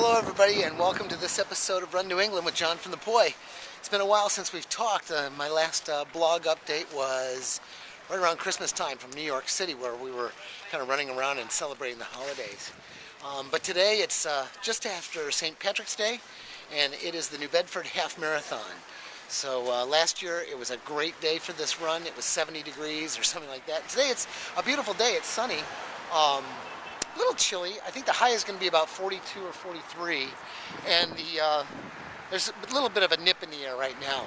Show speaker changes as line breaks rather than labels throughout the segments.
Hello everybody and welcome to this episode of Run New England with John from the Poi. It's been a while since we've talked. My last blog update was right around Christmas time from New York City, where we were kind of running around and celebrating the holidays. But today it's just after St. Patrick's Day, and it is the New Bedford Half Marathon. So last year it was a great day for this run. It was 70 degrees or something like that. Today it's a beautiful day. It's sunny. A little chilly. I think the high is going to be about 42 or 43, and there's a little bit of a nip in the air right now.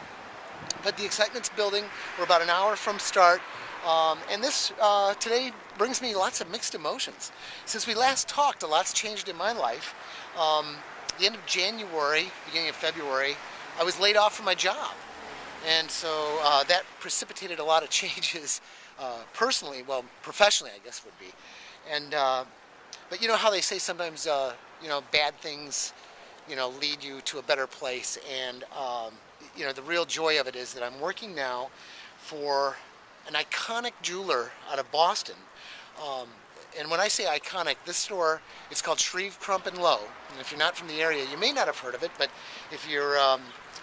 But the excitement's building. We're about an hour from start, and this today brings me lots of mixed emotions. Since we last talked, a lot's changed in my life. The end of January, beginning of February, I was laid off from my job, and so that precipitated a lot of changes personally, well, professionally, I guess would be, and. But you know how they say sometimes, bad things, lead you to a better place. And, the real joy of it is that I'm working now for an iconic jeweler out of Boston. And when I say iconic, this store, it's called Shreve, Crump & Lowe. And if you're not from the area, you may not have heard of it. But if you're at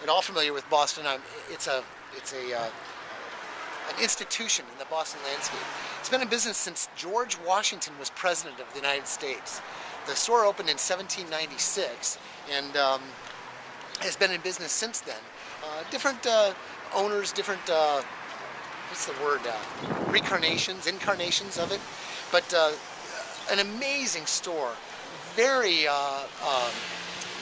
all familiar with Boston, it's an institution in the Boston landscape. It's been in business since George Washington was president of the United States. The store opened in 1796 and has been in business since then. Different owners, different, incarnations of it. But an amazing store, very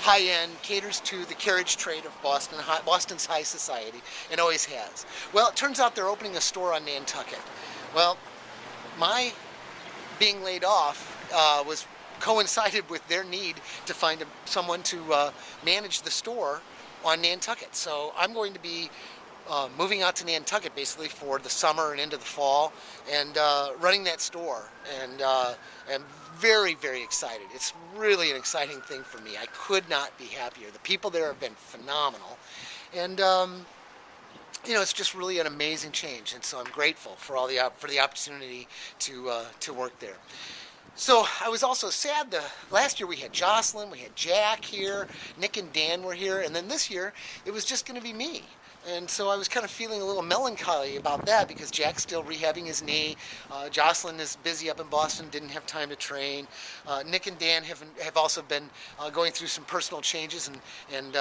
high-end, caters to the carriage trade of Boston, Boston's high society, and always has. Well, it turns out they're opening a store on Nantucket. Well, my being laid off was coincided with their need to find someone to manage the store on Nantucket. So I'm going to be moving out to Nantucket basically for the summer and into the fall, and running that store. And I'm very, very excited. It's really an exciting thing for me. I could not be happier. The people there have been phenomenal, and it's just really an amazing change. And so I'm grateful for for the opportunity to work there. So I was also sad. Last year we had Jocelyn, we had Jack here, Nick and Dan were here, and then this year it was just going to be me. And so I was kind of feeling a little melancholy about that because Jack's still rehabbing his knee. Jocelyn is busy up in Boston, didn't have time to train. Nick and Dan have also been going through some personal changes, and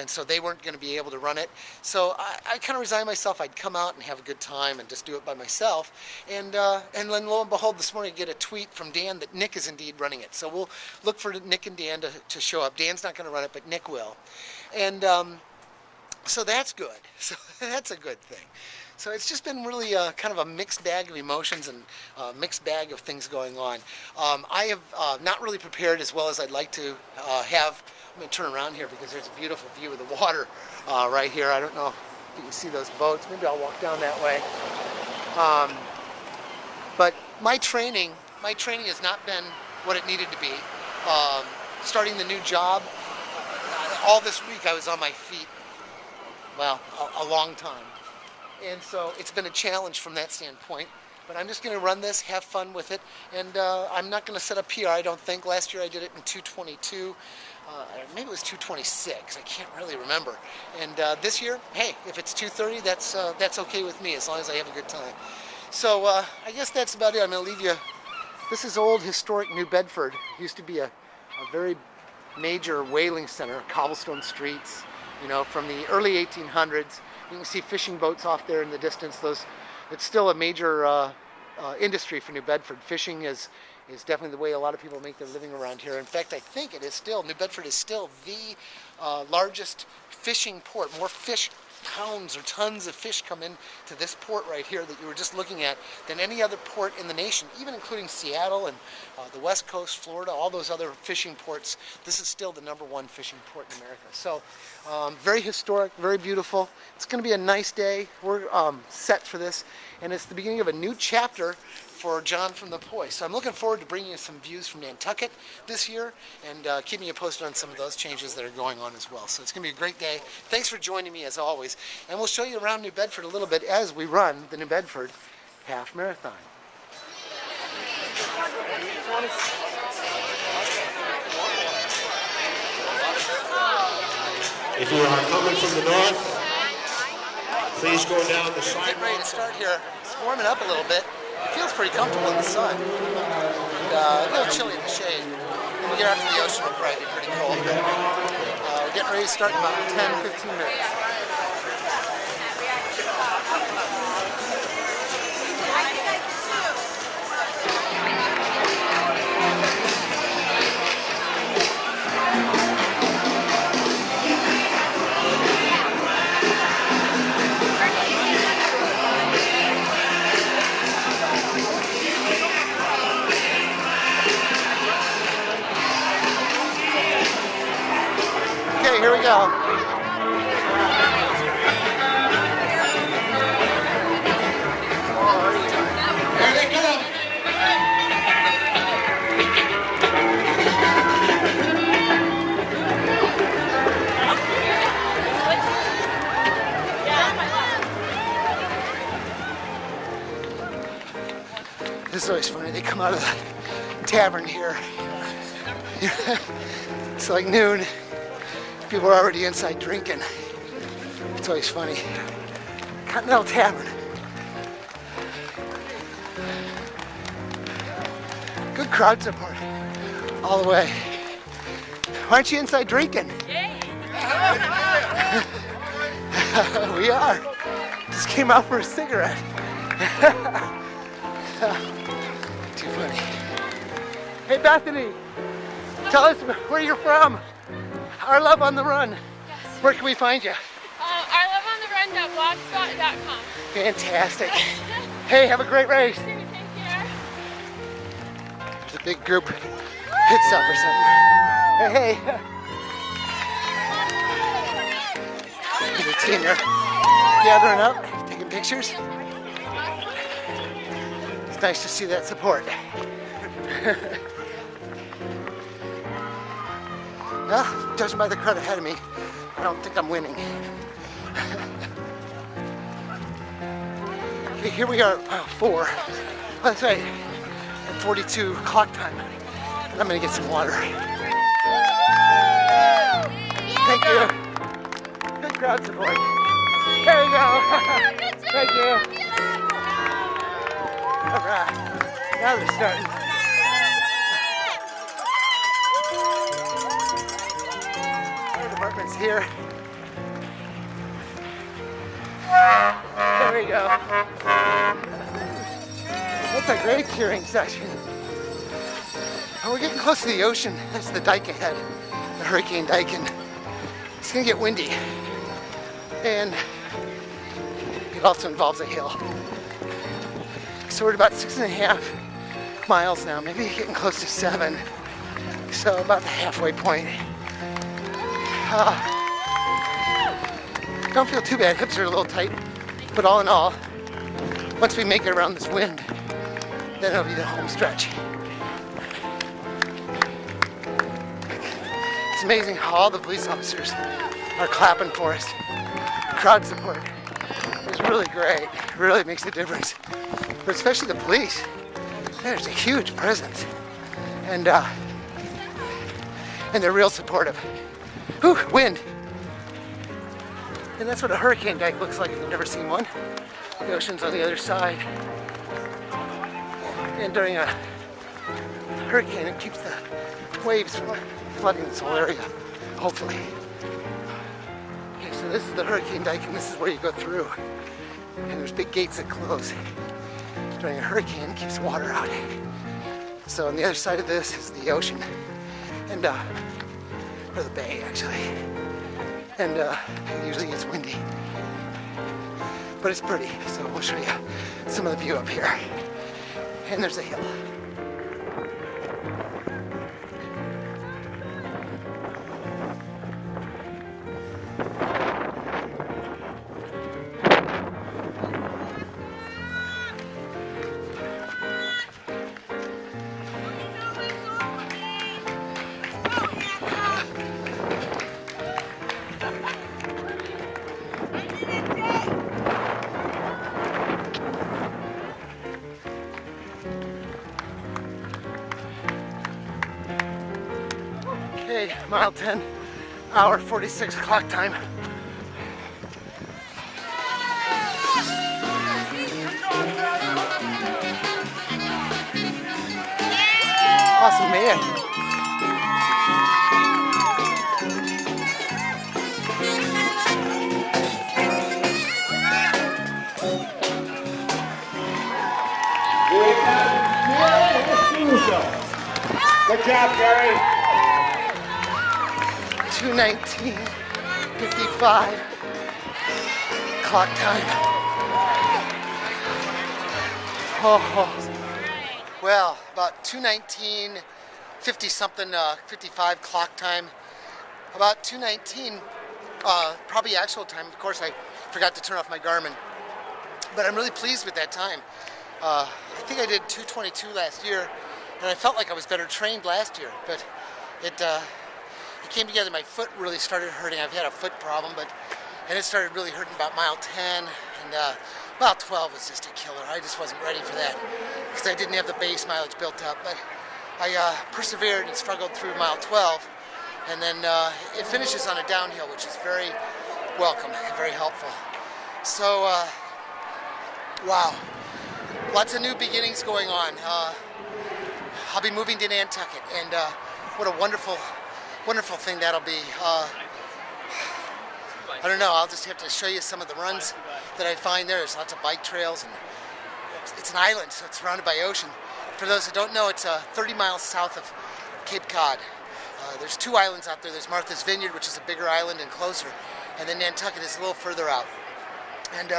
so they weren't going to be able to run it. So I kind of resigned myself. I'd come out and have a good time and just do it by myself. And then lo and behold, this morning I get a tweet from Dan that Nick is indeed running it. So we'll look for Nick and Dan to show up. Dan's not going to run it, but Nick will. And so that's good. So that's a good thing. So it's just been really kind of a mixed bag of emotions and a mixed bag of things going on. I have not really prepared as well as I'd like to have. I'm going to turn around here because there's a beautiful view of the water right here. I don't know if you can see those boats. Maybe I'll walk down that way. But my training has not been what it needed to be. Starting the new job, all this week I was on my feet. Well, a long time. And so it's been a challenge from that standpoint. But I'm just going to run this, have fun with it, and I'm not going to set a PR, I don't think. Last year I did it in 2:22. Maybe it was 2:26. I can't really remember. And this year, hey, if it's 2:30, that's okay with me as long as I have a good time. So I guess that's about it. I'm going to leave you. This is old historic New Bedford. It used to be a very major whaling center, cobblestone streets. From the early 1800s. You can see fishing boats off there in the distance. It's still a major industry for New Bedford. Fishing is definitely the way a lot of people make their living around here. In fact, I think it is still, New Bedford is still the largest fishing port. More fish pounds or tons of fish come in to this port right here that you were just looking at than any other port in the nation, even including Seattle and the West Coast, Florida, all those other fishing ports. This is still the #1 fishing port in America. So very historic, very beautiful. It's going to be a nice day. We're set for this, and it's the beginning of a new chapter for John from the Poi. So I'm looking forward to bringing you some views from Nantucket this year and keeping you posted on some of those changes that are going on as well. So it's going to be a great day. Thanks for joining me as always. And we'll show you around New Bedford a little bit as we run the New Bedford Half Marathon.
If you are coming from the north, please go down the sidewalk.
Getting ready to start here. It's warming up a little bit. It feels pretty comfortable in the sun. And, a little chilly in the shade. When we get out to the ocean, it'll probably be pretty cold. But, we're getting ready to start in about 10-15 minutes. Okay, here we go. Here they come. This is always funny. They come out of the tavern here. It's like noon. People are already inside drinking. It's always funny. Continental Tavern. Good crowd support all the way. Why aren't you inside drinking? We are. Just came out for a cigarette. Too funny. Hey Bethany, tell us where you're from. Our Love on the Run.
Yes.
Where can we find you?
OurLoveOnTheRun.blogspot.com.
Fantastic. Hey, have a great race.
Take care.
There's a big group pit stop or something. Hey, hey. There's a team there gathering up, taking pictures. It's nice to see that support. Well, judging by the crowd ahead of me, I don't think I'm winning. Okay, here we are at 4. Oh, that's right, at 42 clock time. And I'm gonna get some water. Thank you. Good crowd support. There you go. Thank you. All right, now they're starting. Department's here. There we go. That's a great cheering section. Oh, we're getting close to the ocean. That's the dike ahead, the hurricane dike, and it's gonna get windy. And it also involves a hill. So we're at about 6.5 miles now, maybe getting close to 7. So about the halfway point. Don't feel too bad, hips are a little tight, but all in all, once we make it around this wind, then it'll be the home stretch. It's amazing how all the police officers are clapping for us. Crowd support is really great, it really makes a difference, but especially the police. There's a huge presence, and they're real supportive. Whew, wind. And that's what a hurricane dike looks like if you've never seen one. The ocean's on the other side. And during a hurricane, it keeps the waves from flooding this whole area, hopefully. Okay, so this is the hurricane dike, and this is where you go through. And there's big gates that close. During a hurricane, it keeps water out. So on the other side of this is the ocean. And or the bay actually, and usually it's windy, but it's pretty, so we'll show you some of the view up here. And there's a hill. Okay, mile 10 hour 46 clock time. Awesome, man.
Good job, Gary.
2:19:55 clock time. Oh, well, about 2:19:50 something, 55 clock time. About 2:19, probably actual time. Of course, I forgot to turn off my Garmin, but I'm really pleased with that time. I think I did 2:22 last year, and I felt like I was better trained last year, but it came together. My foot really started hurting. I've had a foot problem, and it started really hurting about mile 10, and mile 12 was just a killer. I just wasn't ready for that because I didn't have the base mileage built up, but I persevered and struggled through mile 12, and then it finishes on a downhill, which is very welcome and very helpful. So, wow. Lots of new beginnings going on. I'll be moving to Nantucket, and what a wonderful thing that'll be. I don't know, I'll just have to show you some of the runs that I find there. There's lots of bike trails, and it's an island, so it's surrounded by ocean. For those who don't know, it's 30 miles south of Cape Cod. There's two islands out there. There's Martha's Vineyard, which is a bigger island and closer, and then Nantucket is a little further out. And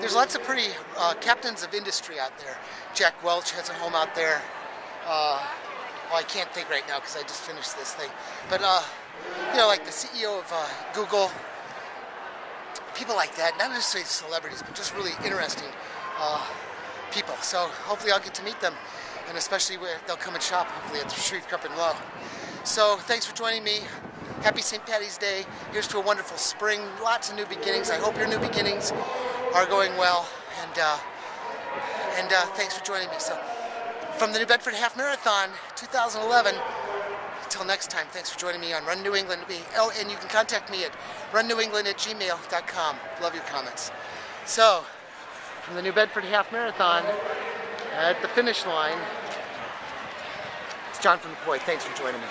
there's lots of pretty captains of industry out there. Jack Welch has a home out there. Well, I can't think right now because I just finished this thing. But, you know, like the CEO of Google, people like that, not necessarily celebrities, but just really interesting people. So hopefully I'll get to meet them, and especially where they'll come and shop, hopefully at the Shreve Cup and Low. So thanks for joining me. Happy St. Patty's Day. Here's to a wonderful spring. Lots of new beginnings. I hope your new beginnings are going well. And thanks for joining me. So from the New Bedford Half Marathon 2011, until next time, thanks for joining me on Run New England. Oh, and you can contact me at runnewengland@gmail.com. Love your comments. So from the New Bedford Half Marathon at the finish line, it's John from the Point. Thanks for joining me.